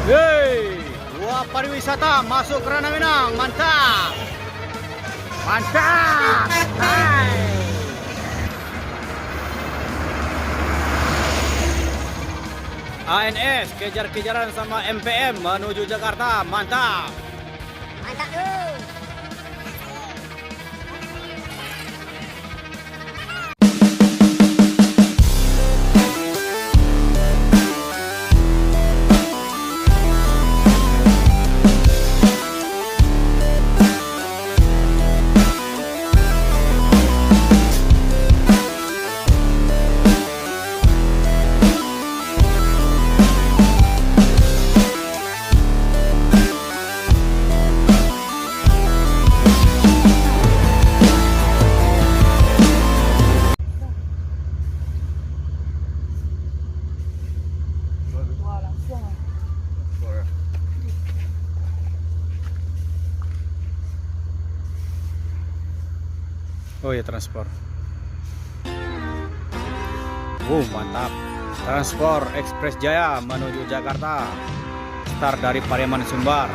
Hei, dua pariwisata masuk ke Ranah Minang, mantap, mantap. Hai. ANS kejar-kejaran sama MPM menuju Jakarta, mantap. Mantap tuh. Oh ya, transport. Mantap. Transport Express Jaya menuju Jakarta. Start dari Pariaman Sumbar.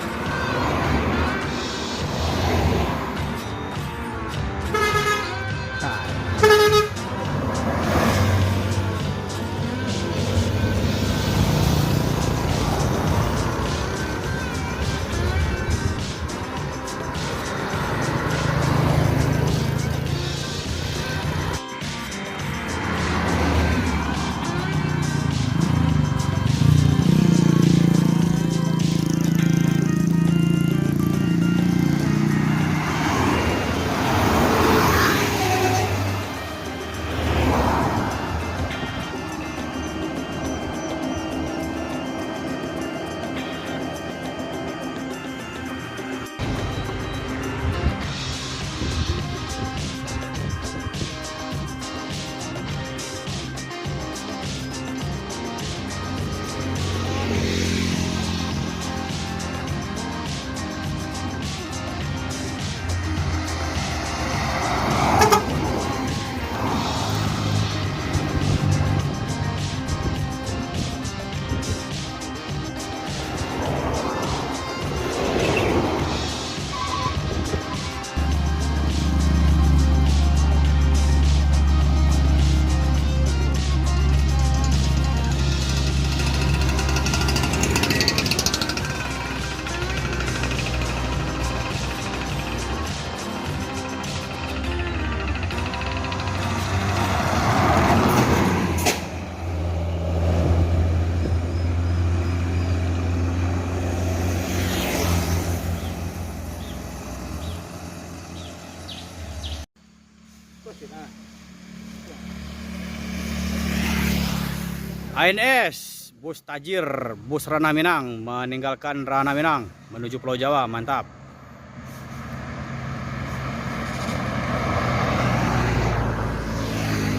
ANS bus tajir bus Ranah Minang meninggalkan Ranah Minang menuju Pulau Jawa, mantap.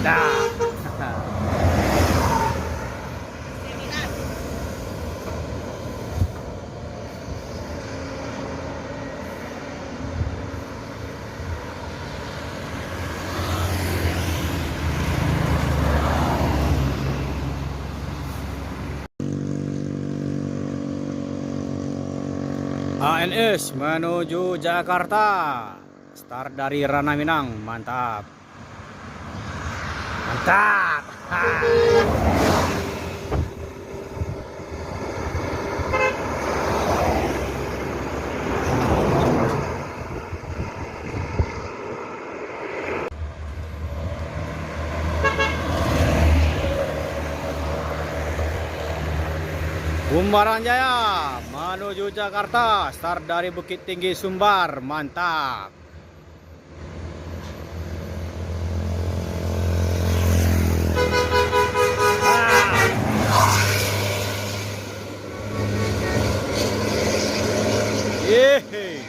Dah. ANS menuju Jakarta. Start dari Ranah Minang, mantap. Mantap. Bumbaran Jaya menuju Jakarta, start dari Bukit Tinggi Sumbar, mantap. Yeay.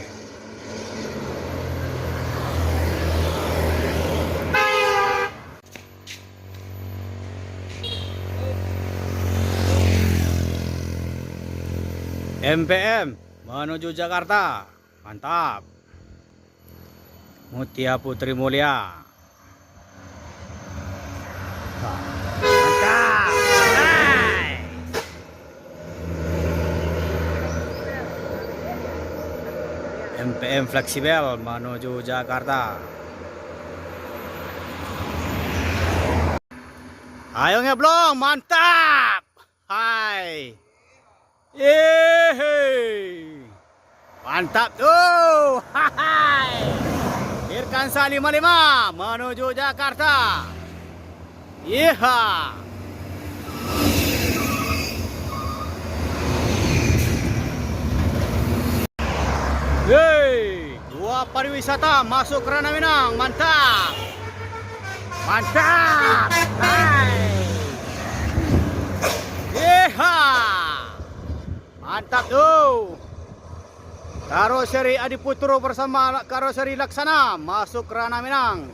MPM menuju Jakarta, mantap. Mutia Putri Mulia, mantap. Hai. MPM fleksibel menuju Jakarta. Ayo ngeblong, mantap. Hai. Yeay. Mantap tuh. Hai. Irkansa 55 menuju Jakarta. Iya. Yeay. Dua pariwisata masuk ke Ranah Minang, mantap. Mantap. Hai. Yeha. Mantap tuh. Karoseri Adiputro bersama karoseri Laksana masuk ke Ranah Minang.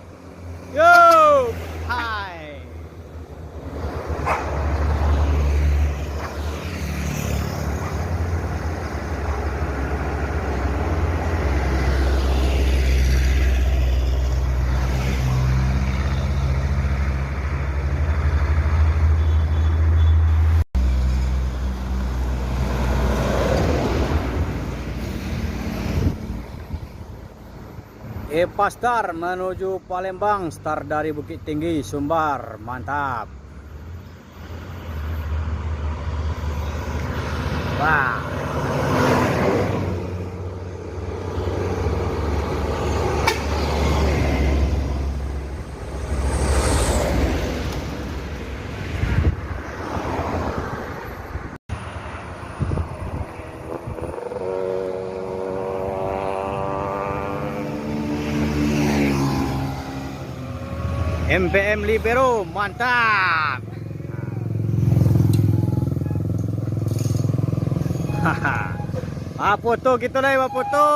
Yo. Hai. Epa Star menuju Palembang, start dari Bukit Tinggi, Sumbar, mantap. Wah. MPM Libero, mantap. Hahaha. Foto gitu lah, foto.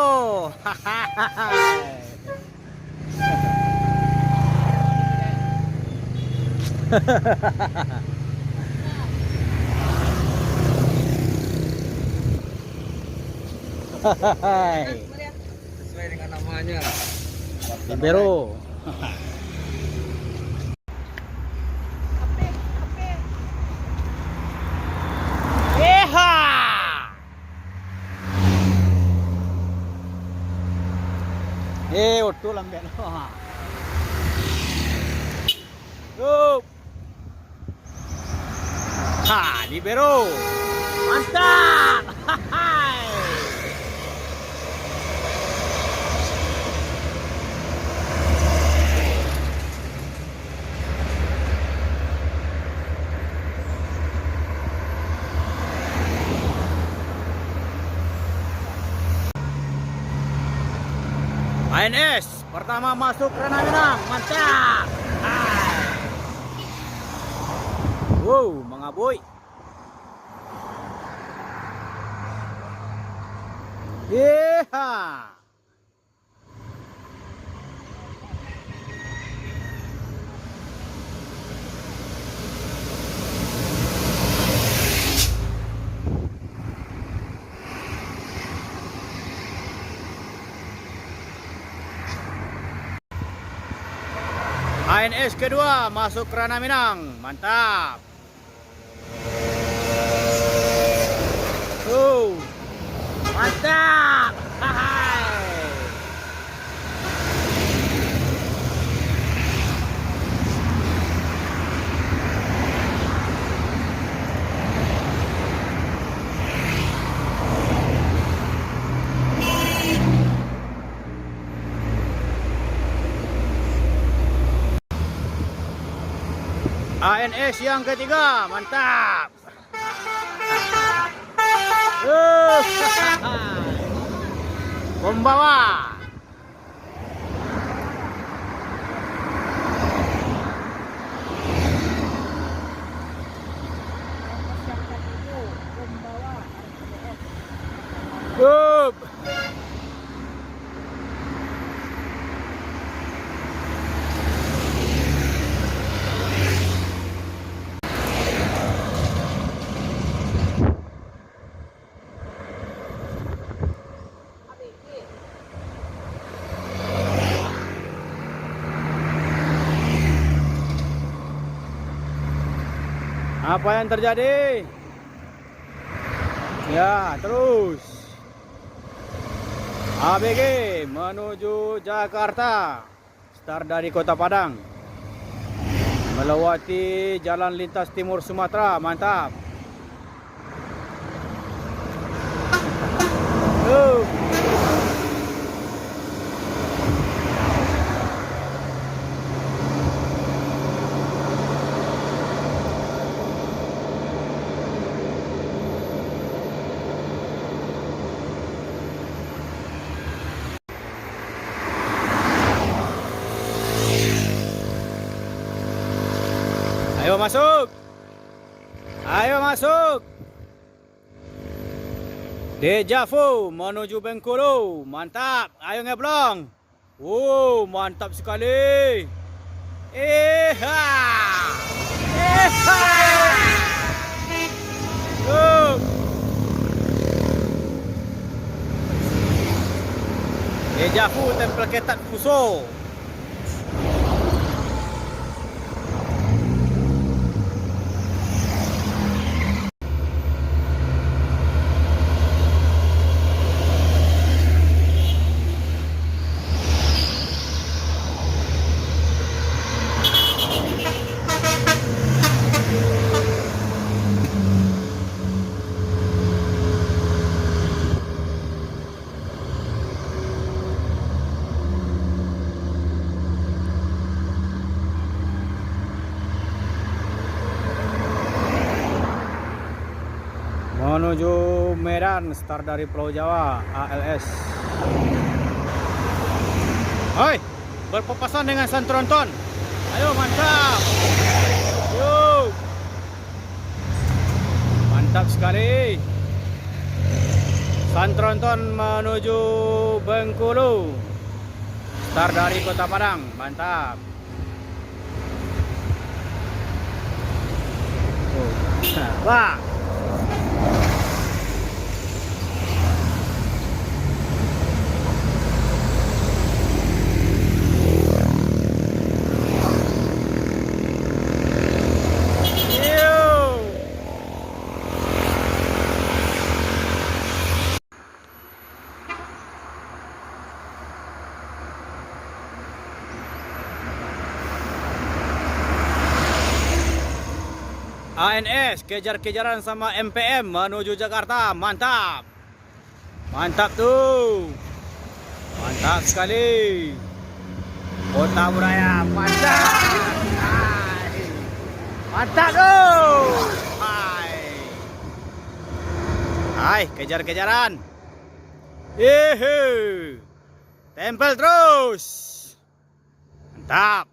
Sesuai dengan namanya. Libero. Utuh lambian. Yup. Ha, libero. Mantap. Hai. ANS pertama masuk Ranah Minang, mantap. Hai. Wow, mengaboy. Yeha. ANS kedua masuk ke Ranah Minang, mantap. Mantap. Hai. ANS yang ketiga, mantap. Pembawa. Up. Apa yang terjadi? Ya, terus. ABG menuju Jakarta. Start dari Kota Padang. Melewati jalan lintas timur Sumatera. Mantap. Ayo masuk. Ayo masuk. Dejavu menuju Bengkulu. Mantap. Ayo ngeblong. Mantap sekali. Eha. Eha. Dejavu tempel ketat Fuso. Menuju Medan, start dari Pulau Jawa, ALS. Hoi, berpapasan dengan Santronton. Ayo mantap. Yuk. Mantap sekali. Santronton menuju Bengkulu. Start dari Kota Padang, mantap. Wah. ANS kejar-kejaran sama MPM menuju Jakarta. Mantap. Mantap tuh. Mantap sekali. Kota Buraya. Mantap. Mantap tuh. Hai, kejar-kejaran. Tempel terus. Mantap.